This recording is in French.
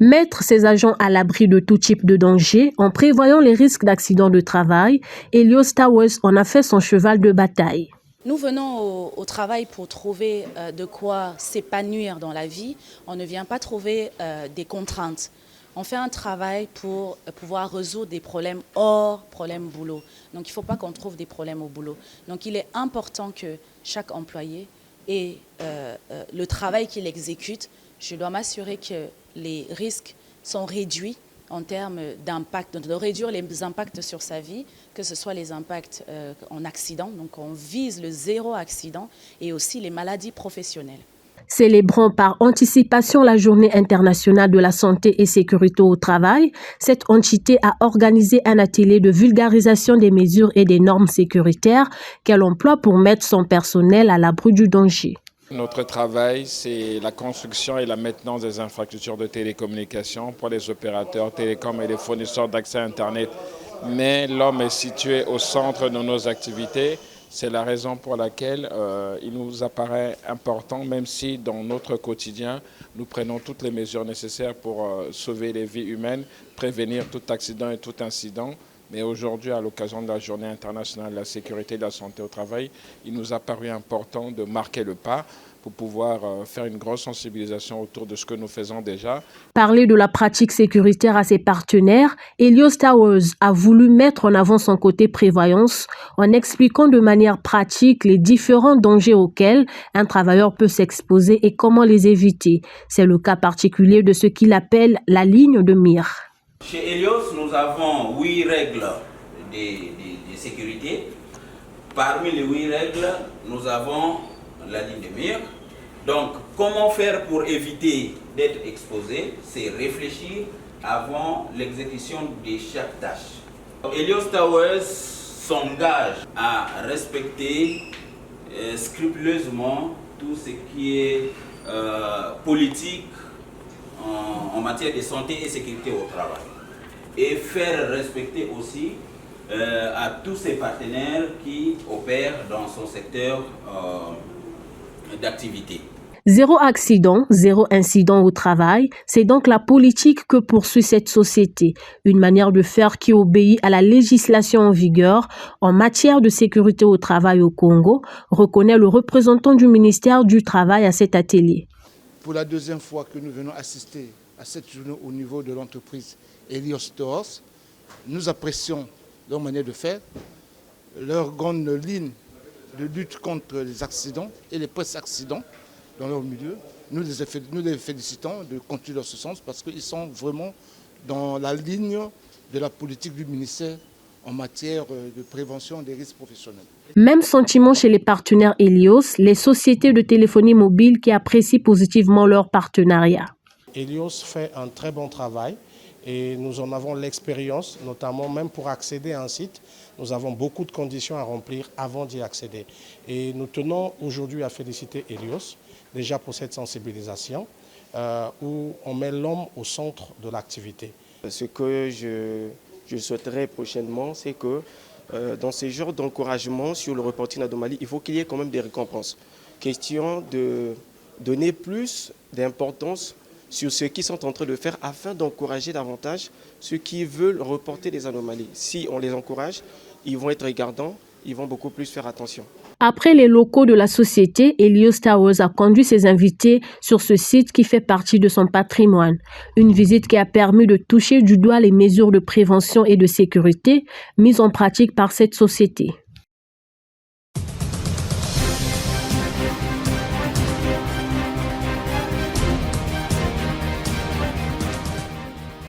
Mettre ses agents à l'abri de tout type de danger en prévoyant les risques d'accidents de travail, Helios Towers en a fait son cheval de bataille. Nous venons au travail pour trouver de quoi s'épanouir dans la vie. On ne vient pas trouver des contraintes. On fait un travail pour pouvoir résoudre des problèmes hors problème boulot. Donc il ne faut pas qu'on trouve des problèmes au boulot. Donc il est important que chaque employé ait le travail qu'il exécute. Je dois m'assurer que les risques sont réduits en termes d'impact, de réduire les impacts sur sa vie, que ce soit les impacts en accident, donc on vise le zéro accident, et aussi les maladies professionnelles. Célébrant par anticipation la Journée internationale de la santé et sécurité au travail, cette entité a organisé un atelier de vulgarisation des mesures et des normes sécuritaires qu'elle emploie pour mettre son personnel à l'abri du danger. Notre travail, c'est la construction et la maintenance des infrastructures de télécommunications pour les opérateurs télécoms et les fournisseurs d'accès à Internet. Mais l'homme est situé au centre de nos activités. C'est la raison pour laquelle il nous apparaît important, même si dans notre quotidien, nous prenons toutes les mesures nécessaires pour sauver les vies humaines, prévenir tout accident et tout incident. Mais aujourd'hui, à l'occasion de la Journée internationale de la sécurité et de la santé au travail, il nous a paru important de marquer le pas pour pouvoir faire une grosse sensibilisation autour de ce que nous faisons déjà. Parler de la pratique sécuritaire à ses partenaires, Helios Towers a voulu mettre en avant son côté prévoyance en expliquant de manière pratique les différents dangers auxquels un travailleur peut s'exposer et comment les éviter. C'est le cas particulier de ce qu'il appelle la ligne de mire. Chez Helios, nous avons 8 règles de sécurité. Parmi les 8 règles, nous avons la ligne de mire. Donc, comment faire pour éviter d'être exposé? C'est réfléchir avant l'exécution de chaque tâche. Helios Towers s'engage à respecter scrupuleusement tout ce qui est politique en matière de santé et sécurité au travail. Et faire respecter aussi à tous ses partenaires qui opèrent dans son secteur d'activité. Zéro accident, zéro incident au travail, c'est donc la politique que poursuit cette société, une manière de faire qui obéit à la législation en vigueur en matière de sécurité au travail au Congo, reconnaît le représentant du ministère du Travail à cet atelier. Pour la deuxième fois que nous venons assister à cette journée au niveau de l'entreprise Helios Towers, nous apprécions leur manière de faire, leur grande ligne de lutte contre les accidents et les post-accidents dans leur milieu. Nous les félicitons de continuer dans ce sens parce qu'ils sont vraiment dans la ligne de la politique du ministère en matière de prévention des risques professionnels. Même sentiment chez les partenaires Helios, les sociétés de téléphonie mobile qui apprécient positivement leur partenariat. Helios fait un très bon travail et nous en avons l'expérience, notamment même pour accéder à un site. Nous avons beaucoup de conditions à remplir avant d'y accéder. Et nous tenons aujourd'hui à féliciter Helios, déjà pour cette sensibilisation, où on met l'homme au centre de l'activité. Ce que je souhaiterais prochainement, c'est que dans ces genres d'encouragement sur le reporting d'anomalie, il faut qu'il y ait quand même des récompenses. Question de donner plus d'importance sur ce qu'ils sont en train de faire afin d'encourager davantage ceux qui veulent reporter des anomalies. Si on les encourage, ils vont être regardants, ils vont beaucoup plus faire attention. Après les locaux de la société, Helios Towers a conduit ses invités sur ce site qui fait partie de son patrimoine. Une visite qui a permis de toucher du doigt les mesures de prévention et de sécurité mises en pratique par cette société.